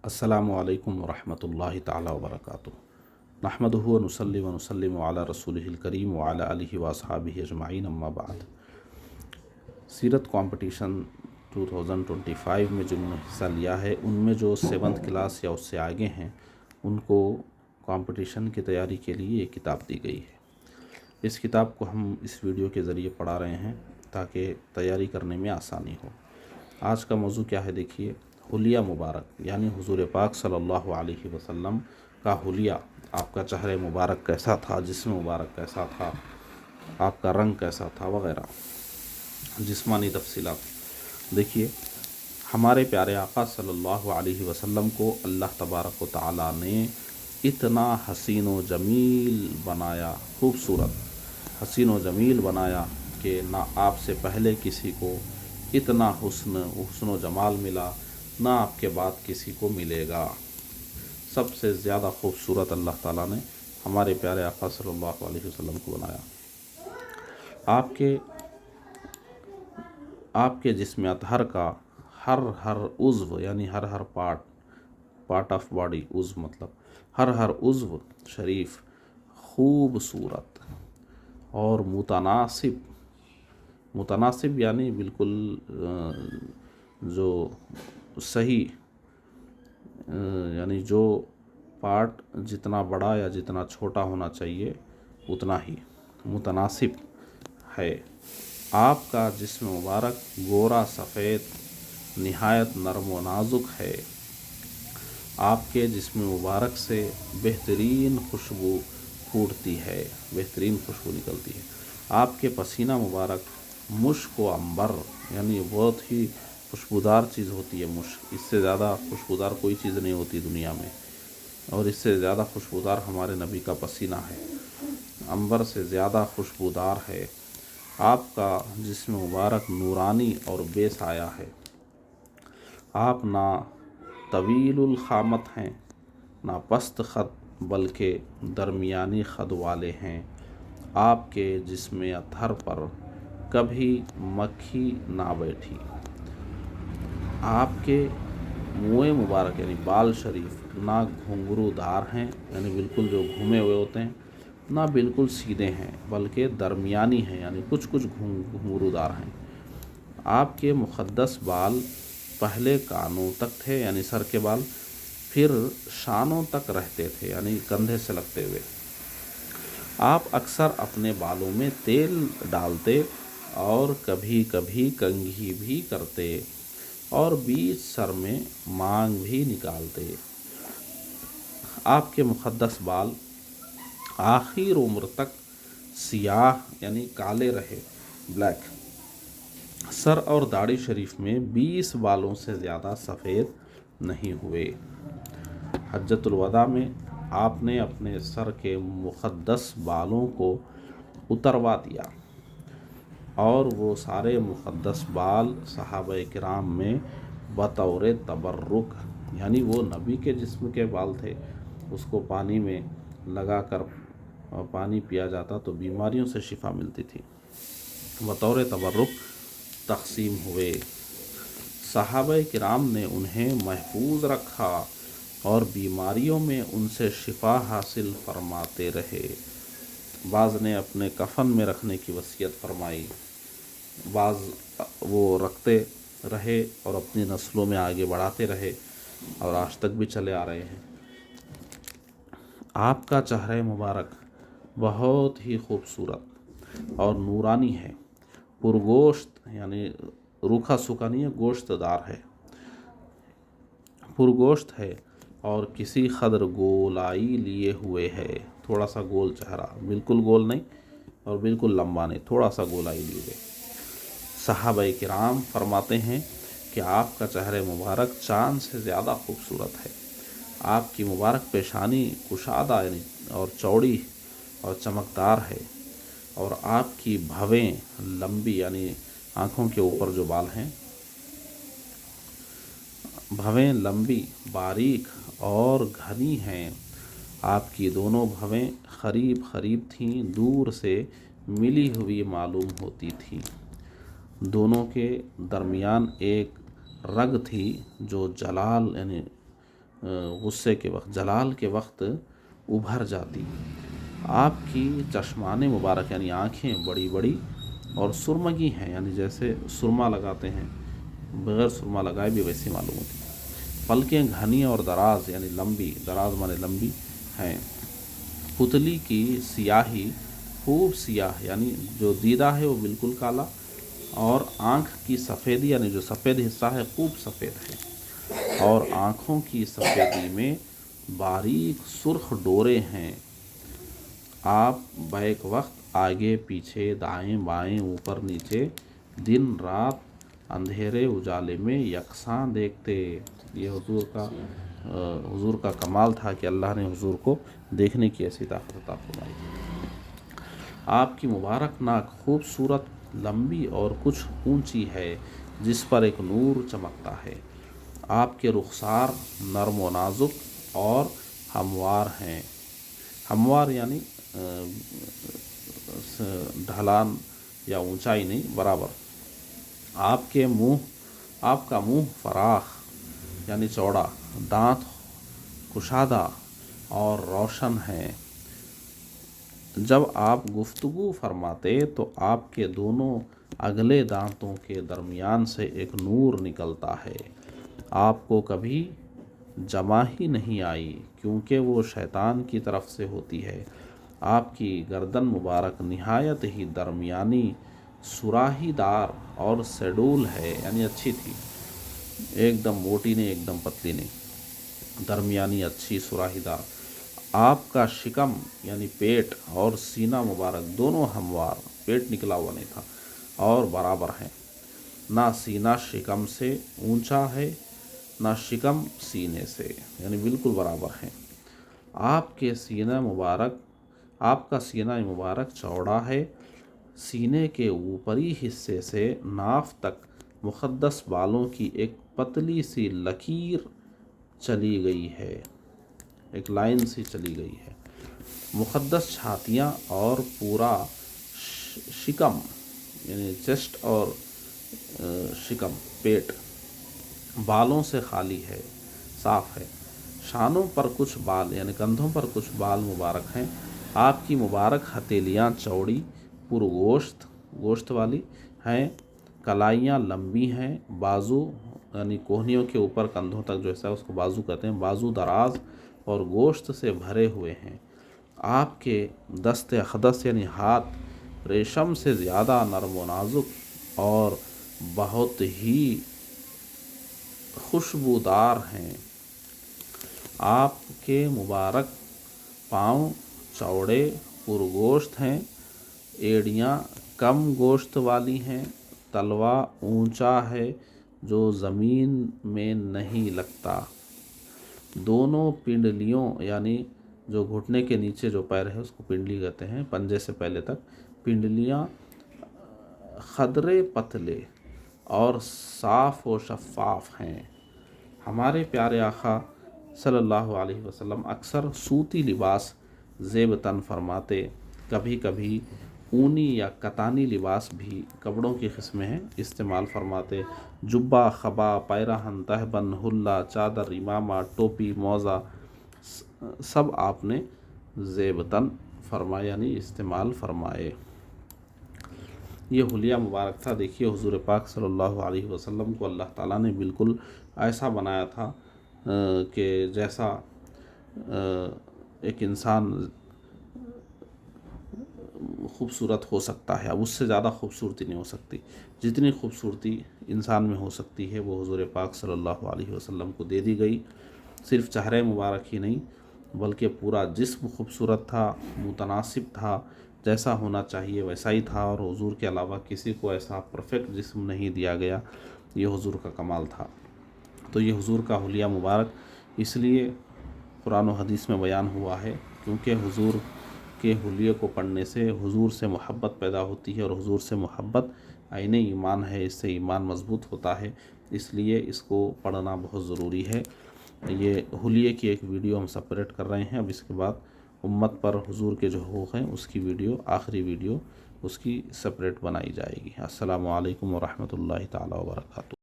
अस्सलामु अलैकुम वरहमतुल्लाहि ताला वबरकातुहू नहमदुहु व नुसल्ली व नुसल्लिमु अला रसूलिहिल करीम व अला आलिहि व अस्हाबिहि अजमाइन अम्मा बाद। सीरत कंपटीशन 2025 में जिन्होंने हिस्सा लिया है उनमें जो 7th क्लास या उससे आगे हैं उनको कंपटीशन की तैयारी के लिए एक किताब दी गई है। इस किताब को हम इस वीडियो के ज़रिए पढ़ा रहे हैं ताकि तैयारी करने में आसानी हो। आज का मौजू क्या है देखिए, हुलिया मुबारक यानी हुजूर पाक सल्लल्लाहु अलैहि वसल्लम का हुलिया, आपका चेहरे मुबारक कैसा था, जिस्म मुबारक कैसा था, आपका रंग कैसा था वगैरह जिस्मानी तफसीलात। देखिए, हमारे प्यारे आका सल्लल्लाहु अलैहि वसल्लम को अल्लाह तबारक व तआला ने इतना हसीन व जमील बनाया, खूबसूरत हसीन व जमील बनाया कि ना आपसे पहले किसी को इतना हुस्न व जमाल मिला, ना आपके बाद किसी को मिलेगा। सबसे ज़्यादा खूबसूरत अल्लाह ताला ने हमारे प्यारे आका सल्लल्लाहु अलैहि वसल्लम को बनाया। आपके जिस्म अतहर का हर उज़्व यानी हर पार्ट ऑफ बॉडी, उज़्व मतलब हर उज़्व शरीफ खूबसूरत और मुतनासिब यानी बिल्कुल जो सही, यानी जो पार्ट जितना बड़ा या जितना छोटा होना चाहिए उतना ही मुतनासिब है। आपका जिस्म मुबारक गोरा सफ़ेद निहायत नरम व नाजुक है। आपके जिस्म मुबारक से बेहतरीन खुशबू फूटती है, बेहतरीन खुशबू निकलती है। आपके पसीना मुबारक मुश्क व अंबर यानी बहुत ही खुशबूदार चीज़ होती है मुश्क, इससे ज़्यादा खुशबूदार कोई चीज़ नहीं होती दुनिया में, और इससे ज़्यादा खुशबूदार हमारे नबी का पसीना है, अंबर से ज़्यादा खुशबूदार है। आपका जिस्म मुबारक नूरानी और बेसाया है। आप ना तवीलुल खामत हैं, ना पस्त ख़द बल्कि दरमियानी ख़द वाले हैं। आपके जिस्म अतहर पर कभी मक्खी ना बैठी। आपके मुँह मुबारक यानी बाल शरीफ ना घुंघरूदार हैं यानी बिल्कुल जो घूमे हुए होते हैं, ना बिल्कुल सीधे हैं बल्कि दरमियानी हैं यानी कुछ घुंघरूदार हैं। आपके मुक़द्दस बाल पहले कानों तक थे यानी सर के बाल, फिर शानों तक रहते थे यानी कंधे से लगते हुए। आप अक्सर अपने बालों में तेल डालते और कभी कभी कंघी भी करते और बीच सर में मांग भी निकालते। आपके मुक़द्दस बाल आखिर उम्र तक सियाह यानी काले रहे, ब्लैक। सर और दाढ़ी शरीफ में 20 बालों से ज़्यादा सफ़ेद नहीं हुए। हज्जतुल वदा में आपने अपने सर के मुक़द्दस बालों को उतरवा दिया और वो सारे मुक़द्दस बाल सहाबाए किराम में बतौर तबर्रुक यानी वो नबी के जिस्म के बाल थे, उसको पानी में लगाकर पानी पिया जाता तो बीमारियों से शिफा मिलती थी, बतौर तबर्रुक तक़सीम हुए। सहाबाए किराम ने उन्हें महफूज रखा और बीमारियों में उनसे शिफा हासिल फरमाते रहे। बाज़ ने अपने कफ़न में रखने की वसीयत फरमाई, बाज़ वो रखते रहे और अपनी नस्लों में आगे बढ़ाते रहे और आज तक भी चले आ रहे हैं। आपका चेहरा मुबारक बहुत ही खूबसूरत और नूरानी है, पुरगोश्त यानी रूखा सूखा नहीं है, गोश्तदार है, पुरगोश्त है और किसी कदर गोलाई लिए हुए है। थोड़ा सा गोल चेहरा, बिल्कुल गोल नहीं और बिल्कुल लंबा नहीं, थोड़ा सा गोलाई लिए हुए। सहाबाए किराम फरमाते हैं कि आपका चेहरा मुबारक चाँद से ज़्यादा खूबसूरत है। आपकी मुबारक पेशानी कुशादा यानी और चौड़ी और चमकदार है और आपकी भवें लंबी यानी आँखों के ऊपर जो बाल हैं, भवें लंबी बारीक और घनी हैं। आपकी दोनों भवें करीब थीं, दूर से मिली हुई मालूम होती थीं। दोनों के दरमियान एक रग थी जो जलाल यानी غصے کے وقت، جلال کے وقت ابھر جاتی۔ آپ کی چشمان مبارک یعنی آنکھیں بڑی بڑی اور سرمگی ہیں، یعنی جیسے سرما لگاتے ہیں، بغیر سرما لگائے بھی ویسی معلوم ہوتی۔ پلکیں گھنی اور دراز یعنی لمبی، دراز مانے لمبی ہیں۔ پتلی کی سیاہی خوب سیاہ، یعنی جو دیدہ ہے وہ بالکل کالا، اور آنکھ کی سفیدی یعنی جو سفید حصہ ہے خوب سفید ہے، اور آنکھوں کی سفیدی میں باریک سرخ ڈورے ہیں۔ آپ بیک وقت آگے پیچھے دائیں بائیں اوپر نیچے دن رات اندھیرے اجالے میں یکساں دیکھتے۔ یہ حضور کا کمال تھا کہ اللہ نے حضور کو دیکھنے کی ایسی طاقت عطا فرمائی۔ آپ کی مبارک ناک خوبصورت، لمبی اور کچھ اونچی ہے، جس پر ایک نور چمکتا ہے۔ آپ کے رخسار نرم و نازک اور ہموار ہیں۔ ہموار یعنی ڈھلان یا اونچائی نہیں، برابر۔ آپ کا منہ فراخ یعنی چوڑا، دانت کشادہ اور روشن ہیں۔ جب آپ گفتگو فرماتے تو آپ کے دونوں اگلے دانتوں کے درمیان سے ایک نور نکلتا ہے۔ آپ کو کبھی جمع ہی نہیں آئی، کیونکہ وہ شیطان کی طرف سے ہوتی ہے۔ آپ کی گردن مبارک نہایت ہی درمیانی، سراہی دار اور سیڈول ہے، یعنی اچھی تھی، ایک دم موٹی نہیں ایک دم پتلی نہیں، درمیانی اچھی سراہی دار۔ آپ کا شکم یعنی پیٹ اور سینہ مبارک دونوں ہموار، پیٹ نکلا ہوا نہیں تھا، اور برابر ہیں۔ نہ سینہ شکم سے اونچا ہے نہ شکم سینے سے، یعنی بالکل برابر ہیں۔ آپ کا سینہ مبارک چوڑا ہے۔ سینے کے اوپری حصے سے ناف تک مقدس بالوں کی ایک پتلی سی لکیر چلی گئی ہے، ایک لائن سی چلی گئی ہے۔ مقدس چھاتیاں اور پورا شکم یعنی چیسٹ اور شکم، پیٹ بالوں سے خالی ہے، صاف ہے۔ شانوں پر کچھ بال یعنی کندھوں پر کچھ بال مبارک ہیں۔ آپ کی مبارک ہتھیلیاں چوڑی، پرگوشت، گوشت والی ہیں، کلائیاں لمبی ہیں، بازو یعنی کوہنیوں کے اوپر کندھوں تک جو ہے اس کو بازو کہتے ہیں، بازو دراز اور گوشت سے بھرے ہوئے ہیں۔ آپ کے دست اقدس یعنی ہاتھ ریشم سے زیادہ نرم و نازک اور بہت ہی خوشبودار ہیں۔ آپ کے مبارک پاؤں چوڑے پرگوشت ہیں، ایڑیاں کم گوشت والی ہیں، تلوا اونچا ہے جو زمین میں نہیں لگتا۔ دونوں پنڈلیوں یعنی جو گھٹنے کے نیچے جو پیر ہے اس کو پنڈلی کہتے ہیں، پنجے سے پہلے تک پنڈلیاں خدرے پتلے اور صاف و شفاف ہیں۔ ہمارے پیارے آقا صلی اللہ علیہ وسلم اکثر صوتی لباس زیب تن فرماتے، کبھی کبھی اونی یا کتانی لباس بھی کپڑوں کی قسمیں ہیں استعمال فرماتے۔ جبہ، خبا، پیراہن، تہبند، حلہ، چادر، امامہ، ٹوپی، موزہ سب آپ نے زیب تن فرمایا یعنی استعمال فرمائے۔ یہ حلیہ مبارک تھا۔ دیکھیے حضور پاک صلی اللہ علیہ وسلم کو اللہ تعالیٰ نے بالکل ایسا بنایا تھا کہ جیسا ایک انسان خوبصورت ہو سکتا ہے، اب اس سے زیادہ خوبصورتی نہیں ہو سکتی۔ جتنی خوبصورتی انسان میں ہو سکتی ہے وہ حضور پاک صلی اللہ علیہ وسلم کو دے دی گئی۔ صرف چہرے مبارک ہی نہیں بلکہ پورا جسم خوبصورت تھا، متناسب تھا، جیسا ہونا چاہیے ویسا ہی تھا، اور حضور کے علاوہ کسی کو ایسا پرفیکٹ جسم نہیں دیا گیا۔ یہ حضور کا کمال تھا۔ تو یہ حضور کا حلیہ مبارک اس لیے قرآن و حدیث میں بیان ہوا ہے کیونکہ حضور کے حلیے کو پڑھنے سے حضور سے محبت پیدا ہوتی ہے، اور حضور سے محبت عین ایمان ہے، اس سے ایمان مضبوط ہوتا ہے، اس لیے اس کو پڑھنا بہت ضروری ہے۔ یہ حلیے کی ایک ویڈیو ہم سپریٹ کر رہے ہیں، اب اس کے بعد امت پر حضور کے جو حقوق ہیں اس کی ویڈیو، آخری ویڈیو اس کی سپریٹ بنائی جائے گی۔ السلام علیکم ورحمۃ اللہ تعالیٰ وبرکاتہ۔